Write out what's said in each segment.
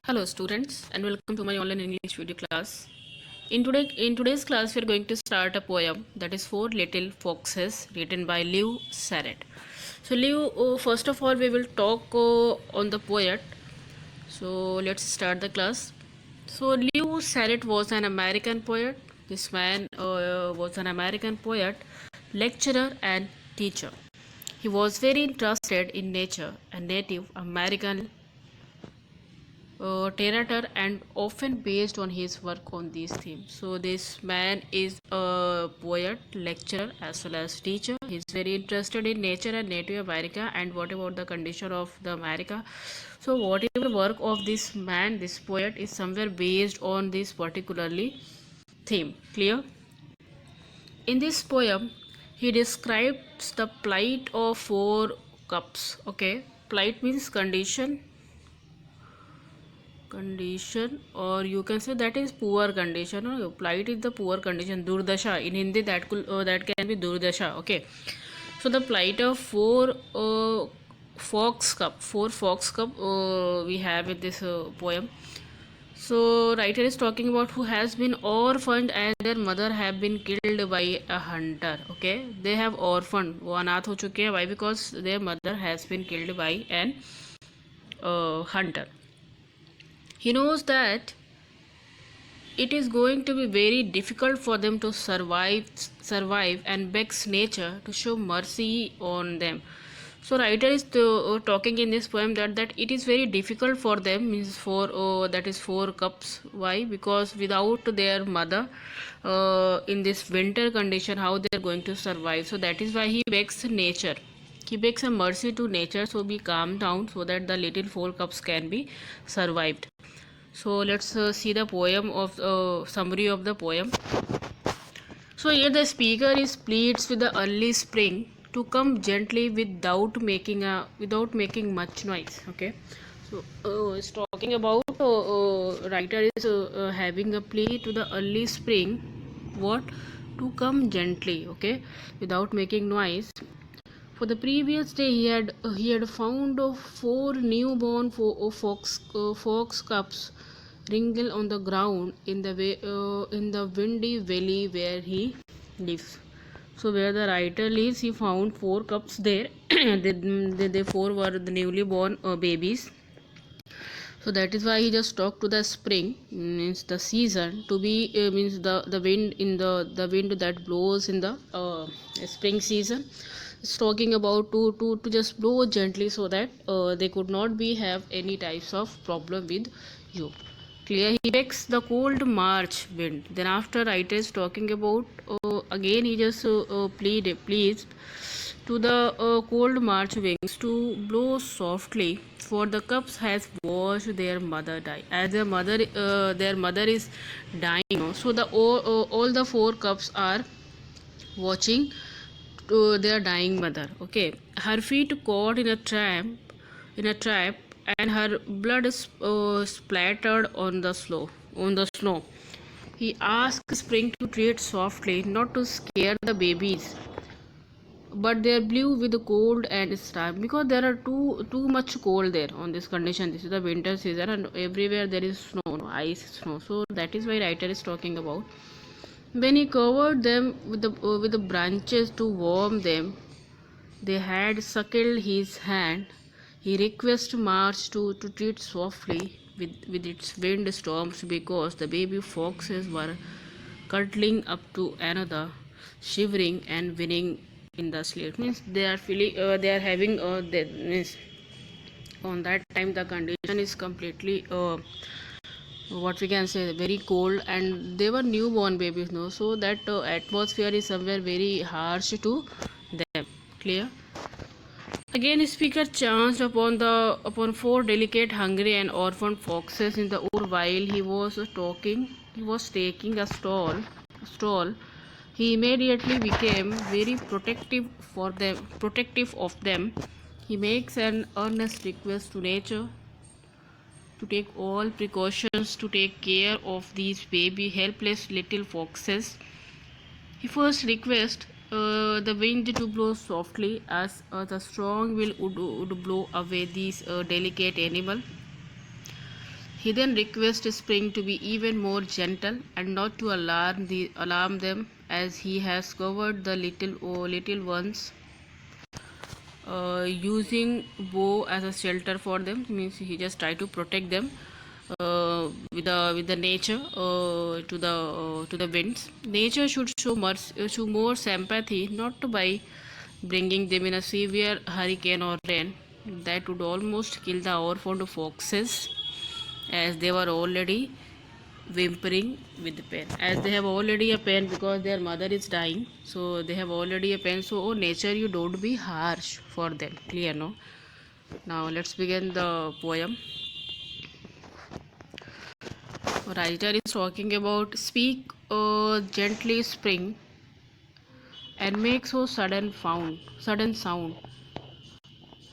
Hello students and welcome to my online English video class. In today's class we are going to start a poem that is Four Little Foxes written by Lew Sarrett. So Lew, first of all we will talk on the poet. So let's start the class. So Lew Sarrett was an American poet. This man was an American poet, lecturer and teacher. He was very interested in nature and Native American literature and often based on his work on these themes. So this man is a poet, lecturer as well as teacher. He's very interested in nature and Native America and what about the condition of the America. So whatever work of this man, this poet is somewhere based on this particularly theme. Clear? In this poem, he describes the plight of four cups. Okay, plight means condition, or you can say that is poor condition, or plight is the poor condition. Durdasha in Hindi, that can be durdasha. Okay, so the plight of four fox cup we have in this poem. So writer is talking about who has been orphaned as their mother have been killed by a hunter. Okay, they have orphaned, वो अनाथ हो चुके हैं. Why? Because their mother has been killed by an hunter. He knows that it is going to be very difficult for them to survive and begs nature to show mercy on them. So writer is talking in this poem that it is very difficult for them, means for that is four cups. Why? Because without their mother in this winter condition, how they are going to survive. So that is why he begs nature, he begs a mercy to nature, so be calm down so that the little four cups can be survived. So let's see the poem of summary of the poem. So here the speaker is pleads with the early spring to come gently without making much noise. Okay, so it's talking about writer is having a plea to the early spring, what, to come gently, okay, without making noise. For the previous day he had found four newborn fox cubs wrinkled on the ground in the windy valley where he lives. So where the writer lives, he found four cubs there. They four were the newly born babies. So that is why he just talked to the spring, means the season to be means the wind in the wind that blows in the spring season. It's talking about to just blow gently so that they could not be have any types of problem with you. Clear? He begs the cold March wind. Then after writer is talking about again he just pleased to the cold March wings to blow softly, for the cubs has watched their mother die. As their mother is dying, so the all the four cubs are watching to their dying mother. Okay, her feet caught in a trap, and her blood splattered on the snow. He asked Spring to treat softly, not to scare the babies, but they are blue with the cold and stark, because there are too much cold there on this condition. This is the winter season and everywhere there is snow, no, ice, snow. So that is why writer is talking about. When he covered them with the branches to warm them, they had suckled his hand. He requested March to treat softly with its wind storms, because the baby foxes were cuddling up to another, shivering and winning in the sleep. Means they are feeling, they are having means on that time the condition is completely what we can say very cold, and they were newborn babies, no, so that atmosphere is somewhere very harsh to them. Clear? Again speaker chanced upon four delicate, hungry and orphaned foxes in the wood while he was taking a stroll. He immediately became very protective of them. He makes an earnest request to nature to take all precautions to take care of these baby helpless little foxes. He first requests the wind to blow softly, as the strong wind would blow away these delicate animal. He then requests Spring to be even more gentle and not to alarm them, as he has covered the little ones, using bow as a shelter for them. Means he just try to protect them with the nature, to the winds. Nature should show more sympathy, not by bringing them in a severe hurricane or rain that would almost kill the orphaned foxes, as they were already whimpering with pain, as they have already a pain because their mother is dying, so they have already a pain. So, oh nature, you don't be harsh for them. Clear, no? Now let's begin the poem. Writer is talking about speak, gently, Spring, and make so sudden sound.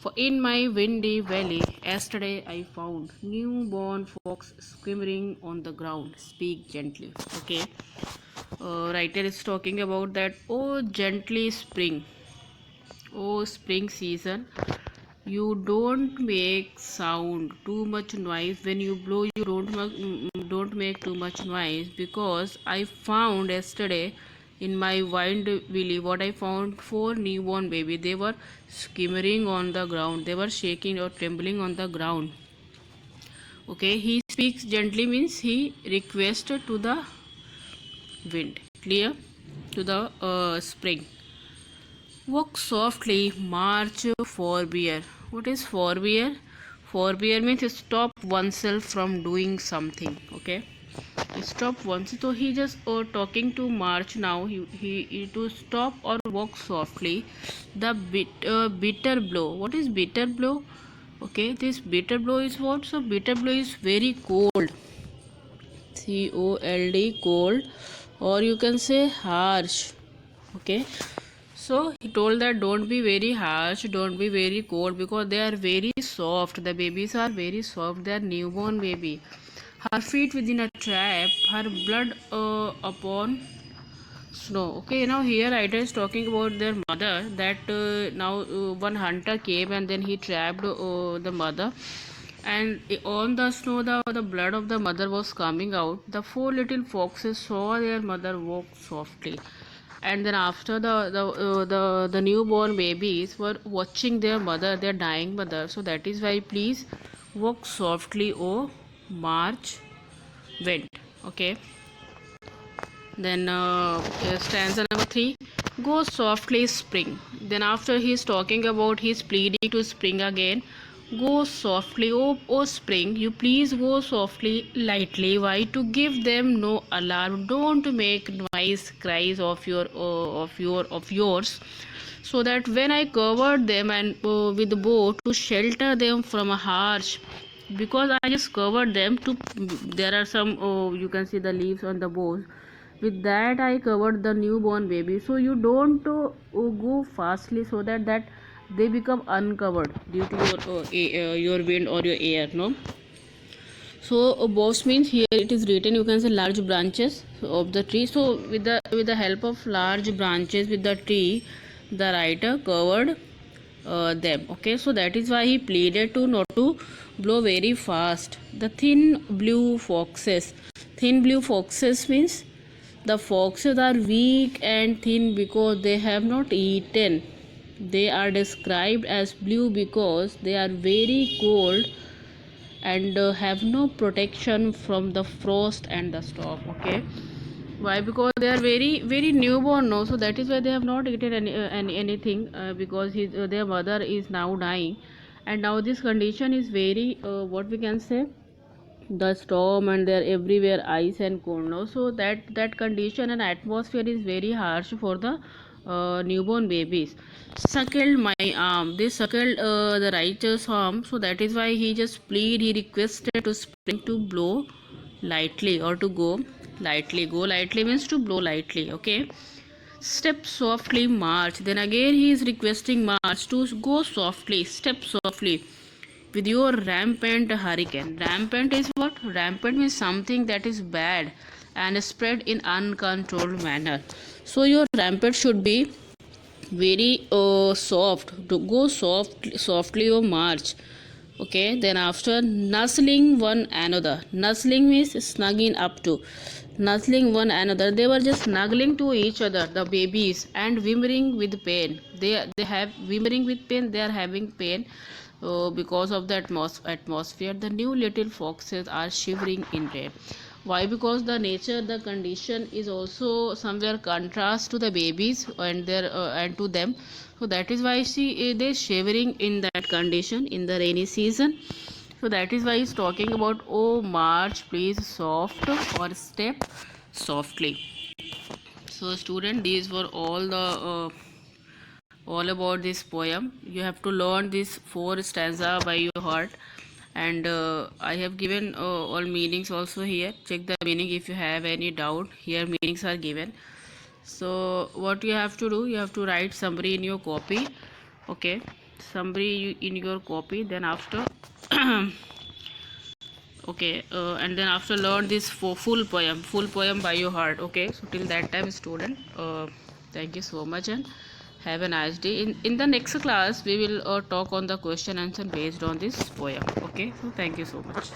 For in my windy valley yesterday I found newborn fox skimmering on the ground. Speak gently. Okay. Writer is talking about that. Oh gently Spring, oh spring season, you don't make sound too much noise. When you blow, you don't make too much noise, because I found yesterday in my wind willy what I found, four newborn baby. They were skimmering on the ground, they were shaking or trembling on the ground. Okay, he speaks gently means he requested to the wind. Clear? To the spring. Walk softly, march, forbear. What is forbear? Forbear means stop oneself from doing something. Okay, stop once. So he just talking to march now. He to stop or walk softly. The bitter blow. What is bitter blow? Okay, this bitter blow is what? So bitter blow is very cold. Cold, cold, or you can say harsh. Okay, so he told that don't be very harsh, don't be very cold, because they are very soft. The babies are very soft. They are newborn baby. Her feet within a trap, her blood upon snow. Okay, now here writer is talking about their mother. That now one hunter came and then he trapped the mother, and on the snow the blood of the mother was coming out. The four little foxes saw their mother walk softly, and then after the newborn babies were watching their mother, their dying mother. So that is why please walk softly, oh March wind. Okay, then stanza number 3, go softly Spring. Then after he is talking about, he is pleading to Spring again. Go softly, oh Spring, you please go softly, lightly. Why? To give them no alarm. Don't make noise, cries of yours, so that when I covered them and with the bow to shelter them from a harsh, because I just covered them to, there are some you can see the leaves on the bows, with that I covered the newborn baby. So you don't go fastly, so that they become uncovered due to your wind or your air, no? So boss means here it is written, you can say large branches of the tree. So with the help of large branches with the tree, the writer covered them. Okay, so that is why he pleaded to not to blow very fast. The thin blue foxes. Thin blue foxes means the foxes are weak and thin because they have not eaten. They are described as blue because they are very cold and have no protection from the frost and the storm. Okay, why? Because they are very newborn now, so that is why they have not eaten anything, because their mother is now dying, and now this condition is very what we can say, the storm, and there everywhere ice and cold now. So that condition and atmosphere is very harsh for the newborn babies. Suckled my arm, they suckled the righteous arm. So that is why he just plead, he requested to Spring to blow lightly, or to go lightly. Go lightly means to blow lightly. Okay, step softly, march. Then again he is requesting march, to go softly, step softly with your rampant hurricane. Rampant is what? Rampant means something that is bad and spread in uncontrolled manner. So your rampant should be very soft. To go softly or march Okay, then after nuzzling one another. Nuzzling means snugging up to. Nuzzling one another. They were just snuggling to each other, the babies, and whimpering with pain. They have whimpering with pain. They are having pain because of the atmosphere. The new little foxes are shivering in pain. Why? Because the nature, the condition is also somewhere contrast to the babies and their and to them. So that is why she they shivering in that condition in the rainy season. So that is why he's talking about, oh March, please soft or step softly. So student, these were all about this poem. You have to learn this four stanza by your heart, and I have given all meanings also here. Check the meaning if you have any doubt. Here meanings are given. So what you have to do, you have to write summary in your copy. Okay, summary in your copy. Then after okay, and then after learn this for full poem by your heart. Okay, so till that time student, thank you so much and have a nice day. In the next class we will talk on the question answer based on this poem. Okay, so thank you so much.